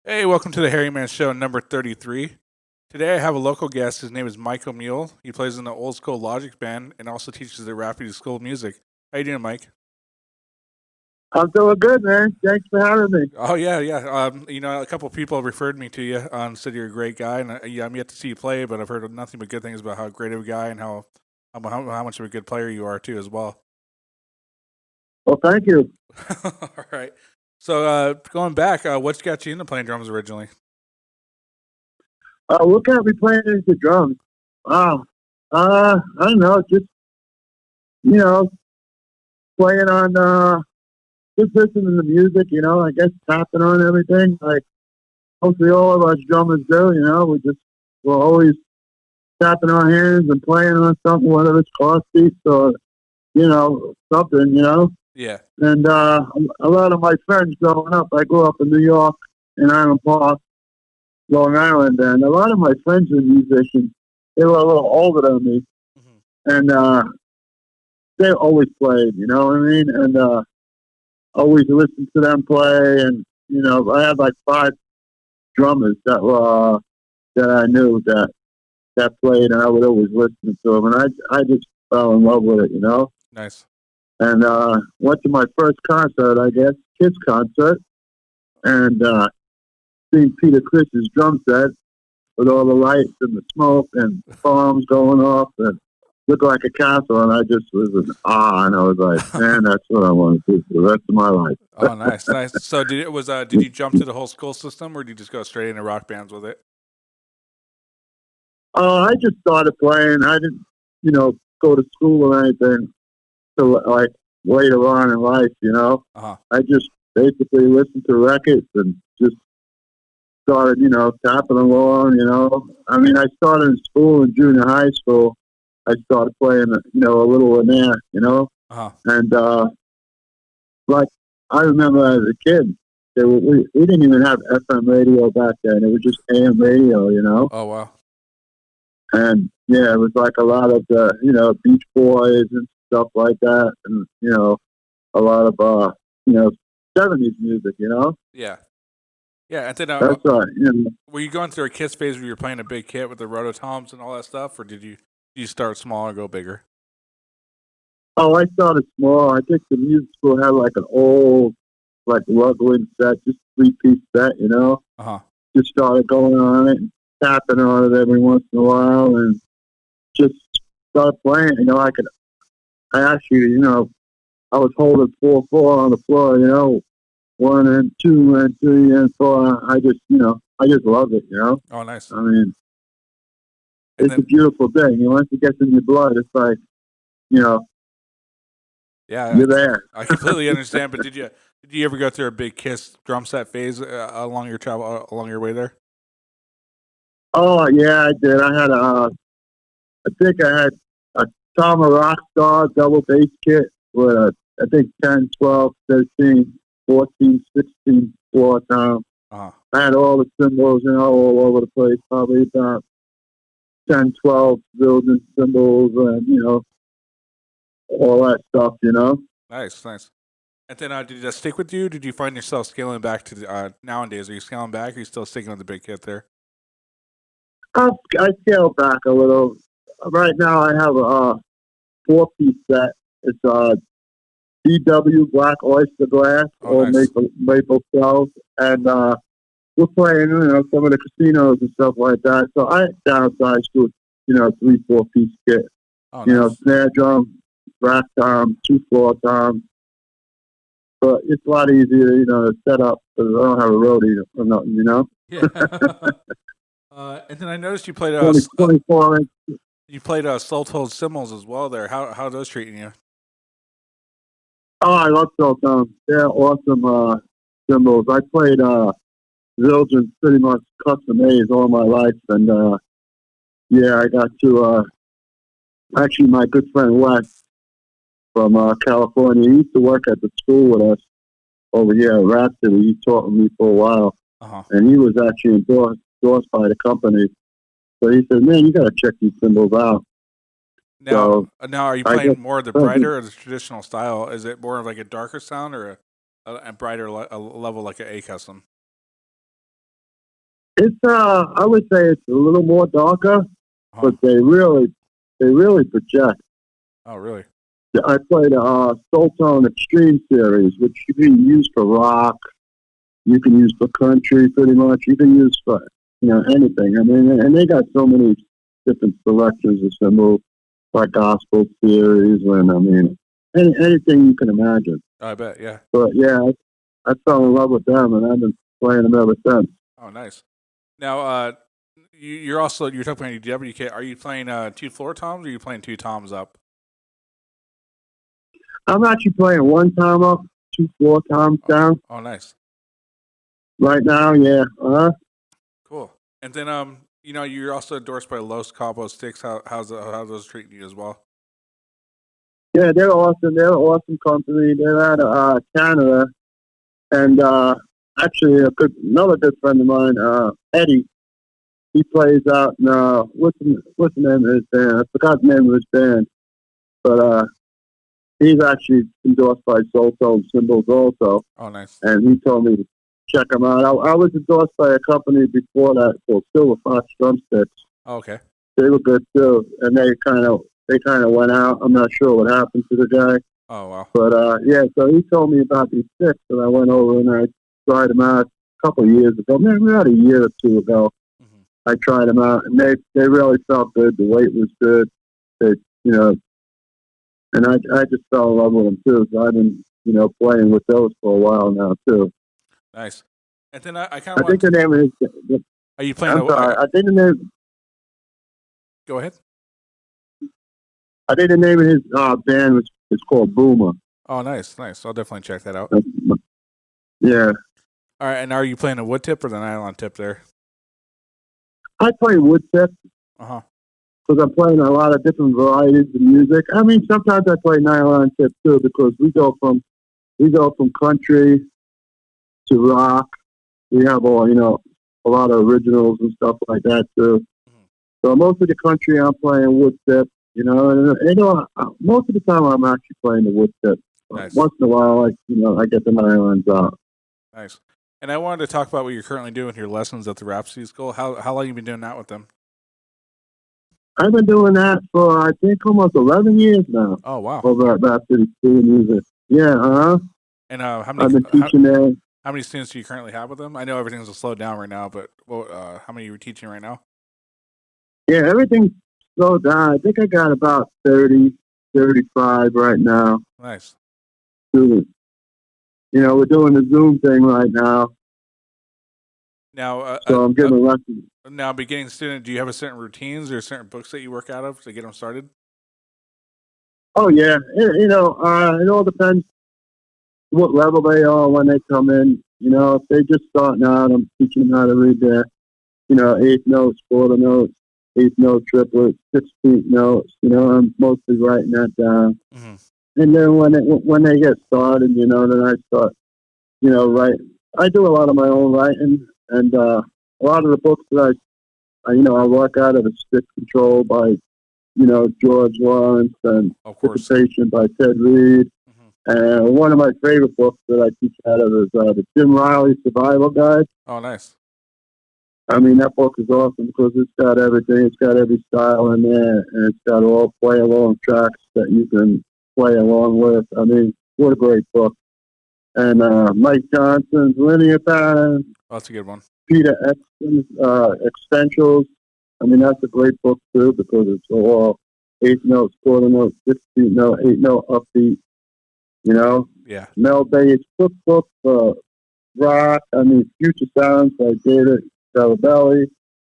Hey, welcome to the Harry Man Show number 33. Today I have a local guest. His name is Michael Mule. He plays in the Old School Logic Band and also teaches at Rhapsody School of Music. How you doing, Mike? I'm doing good, man. Thanks for having me. Oh yeah, yeah. A couple of people referred me to you and said you're a great guy, and yeah, I'm yet to see you play, but I've heard nothing but good things about how great of a guy and how much of a good player you are too, as well. Well, thank you. All right. So going back, what got you into playing drums originally? What got me playing the drums? Wow. I don't know, just you know, playing on just listening to music. I guess tapping on everything, like mostly all of us drummers do. We're always tapping our hands and playing on something, whether it's car seats or something. Yeah. And a lot of my friends growing up, I grew up in New York, in Island Park, Long Island, and a lot of my friends were musicians. They were a little older than me, Hmm. and they always played. You know what I mean? And always listened to them play. And I had like five drummers that I knew that played, and I would always listen to them. And I just fell in love with it. Nice. And went to my first concert, I guess, kids concert, and seen Peter Chris's drum set with all the lights and the smoke and bombs going off and looked like a castle. And I just was in awe. And I was like, man, that's what I want to do for the rest of my life. Oh, nice, nice. So did you jump to the whole school system, or did you just go straight into rock bands with it? I just started playing. I didn't, go to school or anything till like later on in life. Uh huh. I just basically listened to records and just started, tapping along. I mean, I started in school in junior high school. I started playing, a little in there, Uh huh. and like I remember as a kid, we didn't even have FM radio back then. It was just AM radio. Oh wow. And yeah, it was like a lot of the, Beach Boys and stuff like that, and a lot of you know, 70s music. Yeah. Yeah. And then That's were you going through a Kiss phase where you were playing a big kit with the rototoms and all that stuff, or did you start small and go bigger? Oh, I started small. I think the music school had like an old, like Ludwig set, just 3-piece set. Uh huh. Just started going on it and tapping on it every once in a while and just started playing. I actually, I was holding 4-4 on the floor, one and two and three and four. I just love it. Oh, nice. I mean, And it's a then beautiful thing. Once it gets in your blood, it's like, you know, yeah, you're there. I completely understand. But did you ever go through a big Kiss drum set phase along your way there? Oh, yeah, I did. I think I had a Tama Rockstar double bass kit with I think 10, 12, 13, 14, 16 floor tom. Uh huh. I had all the cymbals, all over the place, probably about 10, 12 building cymbals and, all that stuff. Nice, nice. And then did that stick with you? Did you find yourself scaling back to nowadays? Are you scaling back? Or are you still sticking with the big kit there? I scaled back a little. Right now I have a 4-piece set. It's DW Black Oyster Glass Oh, or nice. Maple Cells. And we're playing, some of the casinos and stuff like that. So I downsized to, 3-4-piece kit. Oh, nice. Snare drum, rack tom, 2-floor tom. But it's a lot easier, to set up because I don't have a roadie or nothing. Yeah. And then I noticed 24 inch. you played Soul Told cymbals as well there. How are those treating you? Oh, I love cell tones. They're awesome cymbals. I played Zildjian pretty much custom A's all my life. And yeah, I got to actually my good friend Wes from California. He used to work at the school with us over here at Rhapsody. He taught me for a while, Uh huh. and he was actually endorsed by the company. So he said, "Man, you got to check these cymbals out." Now, So now, are you I guess playing more of the brighter or the traditional style? Is it more of like a darker sound or a brighter level like an A custom? It's I would say it's a little more darker, Uh-huh. but they really project. Oh, really? I played a Soul Tone Extreme series, which you can use for rock, you can use for country, pretty much. You can use for anything. I mean, and they got so many different selections of cymbals, like gospel series, and I mean, anything you can imagine. I bet. Yeah. But yeah, I fell in love with them, and I've been playing them ever since. Oh, nice. Now, you're talking about WK. Are you playing 2 floor toms, or are you playing 2 toms up? I'm actually playing 1 tom up, 2 floor toms down Oh, nice. right now. Yeah. Cool. And then you're also endorsed by Los Cabos Sticks. How's those treating you as well? Yeah, they're awesome. They're an awesome company. They're out of Canada, and actually another good friend of mine, Eddie. He plays out in what's the name of his band? I forgot the name of his band, but he's actually endorsed by Soul Tone Cymbals also. Oh, nice. And he told me to check him out. I was endorsed by a company before that called Silver Fox Drumsticks. Oh, okay. They were good too, and they kind of went out. I'm not sure what happened to the guy. Oh, wow. But yeah, so he told me about these sticks, and I went over and I tried them out a couple of years ago, maybe about a year or two ago. Mm-hmm. I tried them out, and they really felt good. The weight was good. They, and I just fell in love with them too. So I've been, playing with those for a while now too. Nice. And then I kind of think the name of his. Are you playing? I'm sorry. I think the name. Go ahead. I think the name of his band is called Boomer. Oh, nice. I'll definitely check that out. Yeah. All right. And are you playing a wood tip or the nylon tip there? I play wood tip. Uh-huh. Because I'm playing a lot of different varieties of music. I mean, sometimes I play nylon tip too, because we go from country to rock. We have all a lot of originals and stuff like that too. Mm-hmm. So most of the country I'm playing wood tip, and most of the time I'm actually playing the wood tip. Nice. Once in a while, I get the nylons out. Nice. And I wanted to talk about what you're currently doing with your lessons at the Rhapsody School. How long have you been doing that with them? I've been doing that for, I think, almost 11 years now. Oh, wow. Over at Rhapsody School of Music. Yeah, And I've been teaching there. How many students do you currently have with them? I know everything's slowed down right now, but how many are you teaching right now? Yeah, everything's slowed down. I think I got about 30, 35 right now. Nice. Students. We're doing the Zoom thing right now. Now, so I'm giving lessons. Now, beginning student, do you have a certain routines or certain books that you work out of to get them started? Oh yeah, it all depends what level they are when they come in. If they're just starting out, I'm teaching them how to read their, eighth notes, quarter notes, eighth note triplets, 16th notes. I'm mostly writing that down. Mm-hmm. And then when they get started, then I start, writing. I do a lot of my own writing, and a lot of the books that I work out of the Stick Control by, George Lawrence, and Participation by Ted Reed. Mm-hmm. And one of my favorite books that I teach out of is the Jim Riley Survival Guide. Oh, nice. I mean, that book is awesome because it's got everything. It's got every style in there, and it's got all play-along tracks that you can play along with. I mean, what a great book. And Mike Johnson's Linear Pattern. Oh, that's a good one. Peter Exton's Essentials. I mean, that's a great book, too, because it's all eighth notes, quarter notes, 16th note, eighth note, upbeat, Yeah. Mel Bay's cookbook, rock. I mean, Future Sounds by David Carabelli,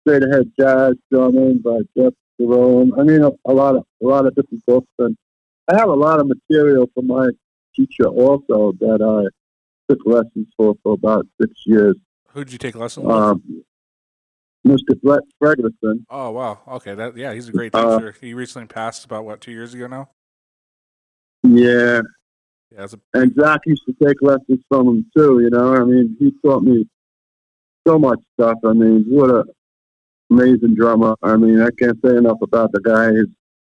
Straight Ahead Jazz Drumming by Jeff Jerome. I mean, a lot of different books. And I have a lot of material from my teacher also that I took lessons for about 6 years. Who did you take lessons with? Mr. Brett Ferguson. Oh, wow. Okay. He's a great teacher. He recently passed about, 2 years ago now? Yeah. Yeah. And Zach used to take lessons from him too, I mean, he taught me so much stuff. I mean, what a amazing drummer. I mean, I can't say enough about the guy,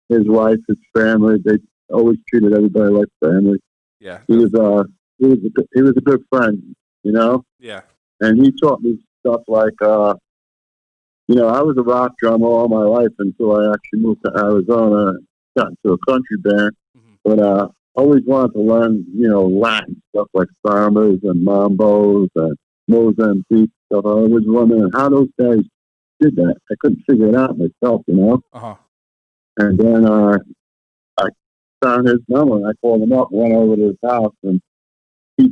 his wife, his family. They always treated everybody like family. Yeah. He was a good friend, Yeah. And he taught me stuff like I was a rock drummer all my life until I actually moved to Arizona, got into a country band. Mm-hmm. But always wanted to learn, Latin stuff like sambas and mambos and Mozambique stuff. I was wondering how those guys did that. I couldn't figure it out myself. Uh-huh. And then I found his number and I called him up, went over to his house, and he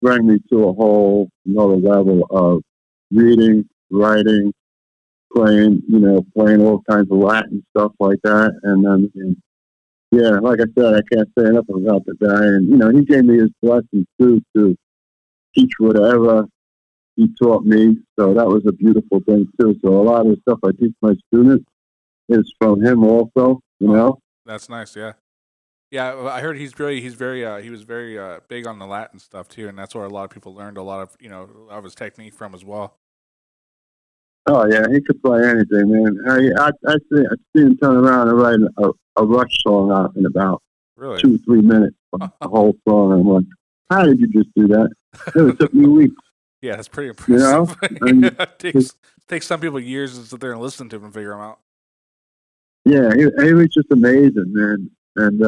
brought me to a whole another level of reading, writing, playing all kinds of Latin stuff like that. And then, yeah, like I said, I can't say enough about the guy. And, he gave me his blessing, too, to teach whatever he taught me. So that was a beautiful thing, too. So a lot of the stuff I teach my students is from him also, That's nice, yeah. Yeah, I heard he was very big on the Latin stuff, too, and that's where a lot of people learned a lot of his technique from as well. Oh, yeah, he could play anything, man. I see him turn around and write a Rush song out in about Really? 2-3 minutes, the whole song. I'm like, how did you just do that? It took me weeks. Yeah, that's pretty impressive. And it takes some people years to sit there and listen to him and figure them out. Yeah, he was just amazing, man. And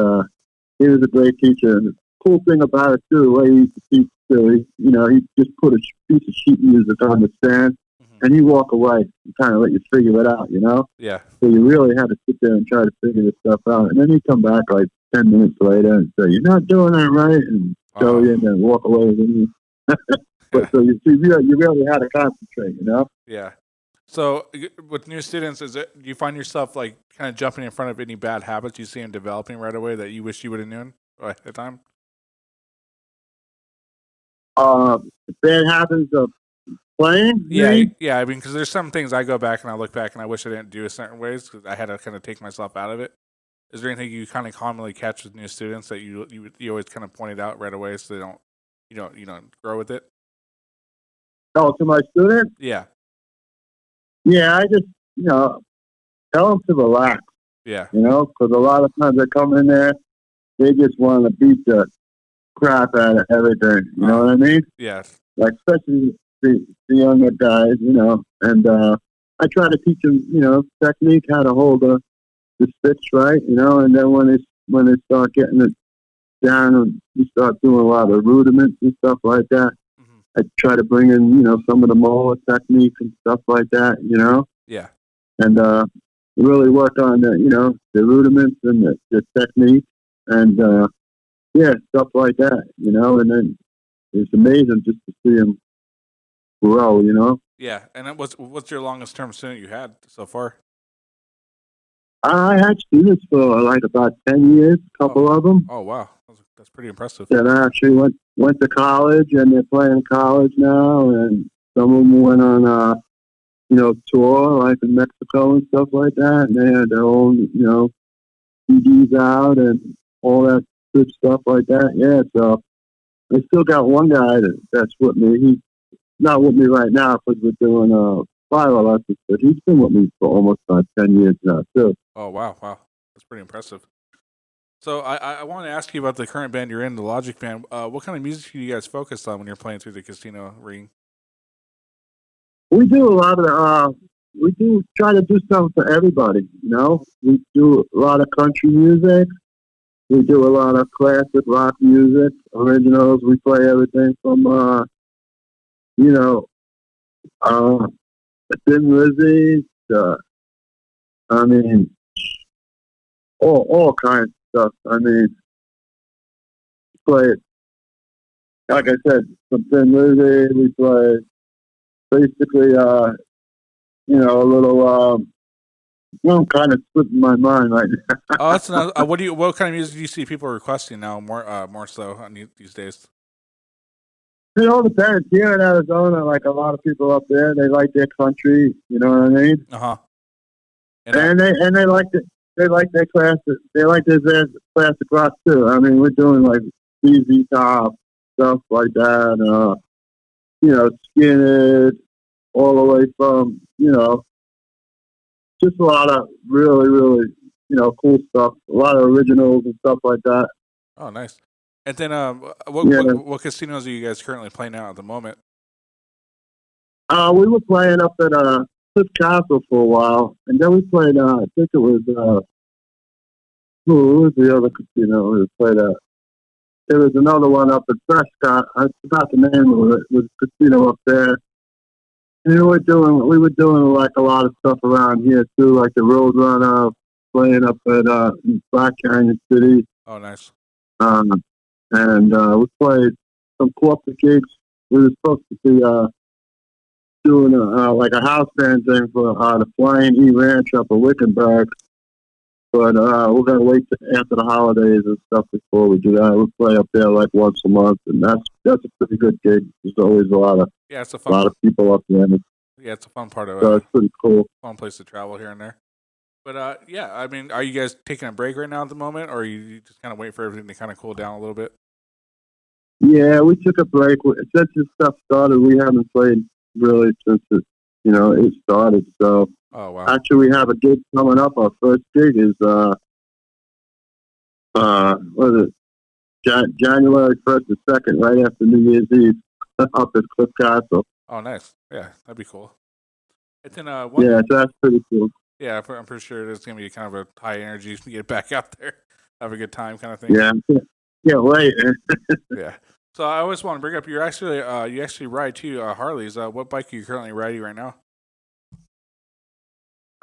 he was a great teacher. And the cool thing about it, too, the way he used to teach, too, he just put a piece of sheet music on the stand, and he'd walk away and kind of let you figure it out, Yeah. So you really had to sit there and try to figure this stuff out. And then he'd come back like 10 minutes later and say, you're not doing that right, and show you and then walk away with you. But so you really had to concentrate, Yeah. So with new students, do you find yourself like kind of jumping in front of any bad habits you see them developing right away that you wish you would have known at the time? Bad habits of playing? Yeah. I mean, because there's some things I go back and I look back and I wish I didn't do in certain ways because I had to kind of take myself out of it. Is there anything you kind of commonly catch with new students that you always kind of pointed out right away so they don't grow with it? Oh, to my students? Yeah. Yeah, I just, tell them to relax. Yeah. Because a lot of times they come in there, they just want to beat the crap out of everything. You know what I mean? Yeah. Like, especially the younger guys, and I try to teach them, technique, how to hold the sticks right, and then when they start getting it down and you start doing a lot of rudiments and stuff like that, I try to bring in, some of the molar technique and stuff like that, Yeah. and really work on the rudiments and the technique and stuff like that, and then it's amazing just to see them grow, Yeah. And what's your longest term student you had so far? I had students for like about 10 years, a couple of them. Oh, wow. That's pretty impressive. That actually went to college, and they're playing college now, and some of them went on tour, like in Mexico and stuff like that, and they had their own, CDs out and all that good stuff like that. Yeah, so I still got one guy that's with me. He's not with me right now because we're doing violin lessons, but he's been with me for almost about 10 years now, too. Oh, wow. That's pretty impressive. So I want to ask you about the current band you're in, the Logic Band. What kind of music do you guys focus on when you're playing through the casino ring? We do a lot of we do try to do something for everybody, We do a lot of country music. We do a lot of classic rock music, originals. We play everything from, Thin Lizzy, I mean, all kinds of stuff. I mean, play, like I said, some Thin Lizzy. We play basically, a little, I'm kind of slipping my mind right now. Oh, that's not. What kind of music do you see people requesting now? More so these days. It all depends. Here in Arizona, like a lot of people up there, they like their country. You know what I mean? And they like their classic. They like their classic rock too. I mean, we're doing like ZZ Top stuff like that. Skinhead, all the way from just a lot of really, really cool stuff. A lot of originals and stuff like that. Oh, nice. And then, what casinos are you guys currently playing out at the moment? We were playing up at Cliff Castle for a while, and then we played. I think it was who was the other casino we played at? There was another one up at Prescott. I forgot the name of it. It was a casino up there. And we were doing like a lot of stuff around here too, like the Roadrunner, playing up at Black Canyon City. Oh, nice. And we played some corporate gigs. We were supposed to be doing like a house band thing for the Flying E Ranch up at Wickenburg. But we're going to wait after the holidays and stuff before we do that. We play up there like once a month, and that's a pretty good gig. There's always a lot of people up there. Yeah, it's a fun part of it. So it's pretty cool. Fun place to travel here and there. But yeah, I mean, are you guys taking a break right now at the moment, or are you just kind of waiting for everything to kind of cool down a little bit? Yeah, we took a break. Since this stuff started, we haven't played really since it started. So, oh wow! Actually, we have a gig coming up. Our first gig is what is it? January 1st and 2nd, right after New Year's Eve, up at Cliff Castle. Oh, nice. Yeah, that'd be cool. And then so that's pretty cool. Yeah, I'm pretty sure it's gonna be kind of a high energy to get back out there, have a good time, kind of thing. Yeah, wait. Yeah. So I always want to bring up you actually ride two Harleys. What bike are you currently riding right now?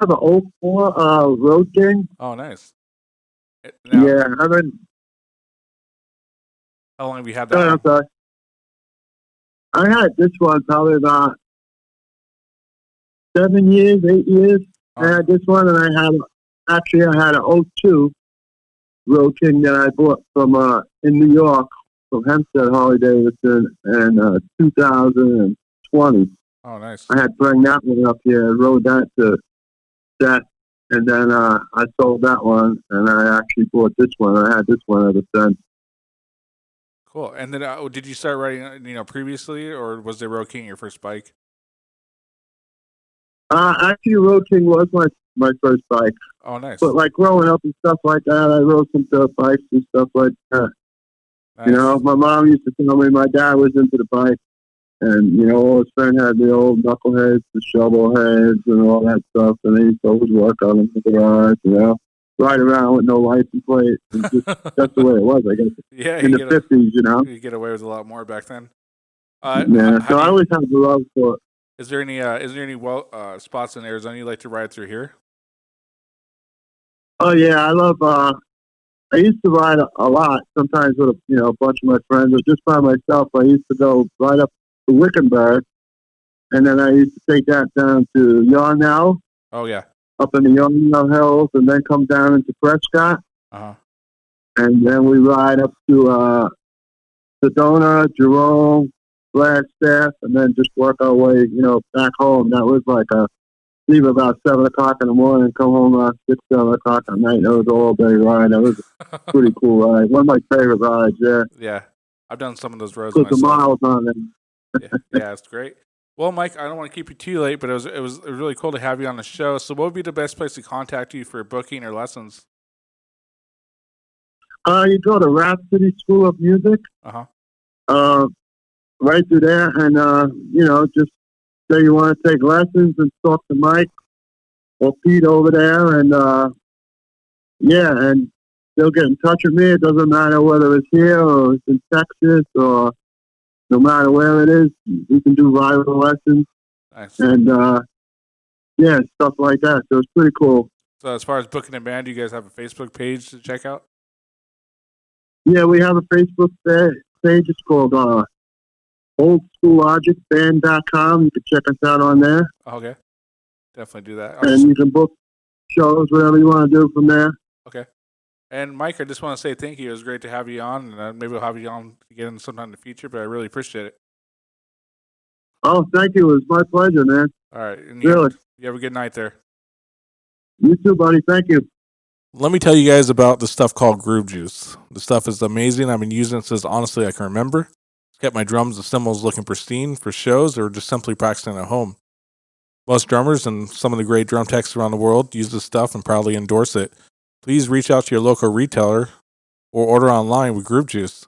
I have an 04 Road King. Oh, nice. Now, I've been. How long have you had that? I'm sorry. I had this one probably about 7 years, 8 years. Oh. I had this one, and I had an 02 Road King that I bought from in New York from Hempstead Harley Davidson in 2020. Oh, nice. I had to bring that one up here. I rode that to that, and then I sold that one, and I actually bought this one. I had this one ever since. Cool. And then did you start riding, previously, or was the Road King your first bike? Actually, Road King was my first bike. Oh, nice. But like growing up and stuff like that, I rode some dirt bikes and stuff like that. Nice. My mom used to tell me my dad was into the bike, and all his friends had the old knuckleheads, the shovel heads, and all that stuff, and they used to always work on them in the garage, ride around with no license plate. That's the way it was, I guess. Yeah, in the 50s, you get away with a lot more back then. So I always had the love for it. Is there any spots in Arizona you like to ride through here? Oh yeah, I love. I used to ride a lot. Sometimes with a bunch of my friends, or just by myself. I used to go right up to Wickenburg, and then I used to take that down to Yarnell. Oh yeah. Up in the Yarnell Hills, and then come down into Prescott. And then we ride up to Sedona, Jerome, Flagstaff, and then just work our way, back home. That was like leave about 7 o'clock in the morning, come home about 6, 7 o'clock at night. That was an all-day ride. That was a pretty cool ride. One of my favorite rides, yeah. Yeah, I've done some of those roads myself. Put the miles on them. Yeah, it's great. Well, Mike, I don't want to keep you too late, but it was really cool to have you on the show. So what would be the best place to contact you for booking or lessons? You go to Rhapsody School of Music. Right through there, and, just say you want to take lessons and talk to Mike or Pete over there, and, and they'll get in touch with me. It doesn't matter whether it's here or it's in Texas or no matter where it is, we can do rival lessons. Nice. And, stuff like that. So it's pretty cool. So as far as booking a band, do you guys have a Facebook page to check out? Yeah, we have a Facebook page. It's called oldsschoollogicband.com. You can check us out on there. Okay. Definitely do that. And you can book shows, whatever you want to do from there. Okay. And Mike, I just want to say thank you. It was great to have you on, and maybe we'll have you on again sometime in the future, but I really appreciate it. Oh, thank you. It was my pleasure, man. All right. And really. You have a good night there. You too, buddy. Thank you. Let me tell you guys about the stuff called Groove Juice. The stuff is amazing. I've been using it since honestly I can remember. It's kept my drums and cymbals looking pristine for shows or just simply practicing at home. Most drummers and some of the great drum techs around the world use this stuff and proudly endorse it. Please reach out to your local retailer or order online with Groove Juice.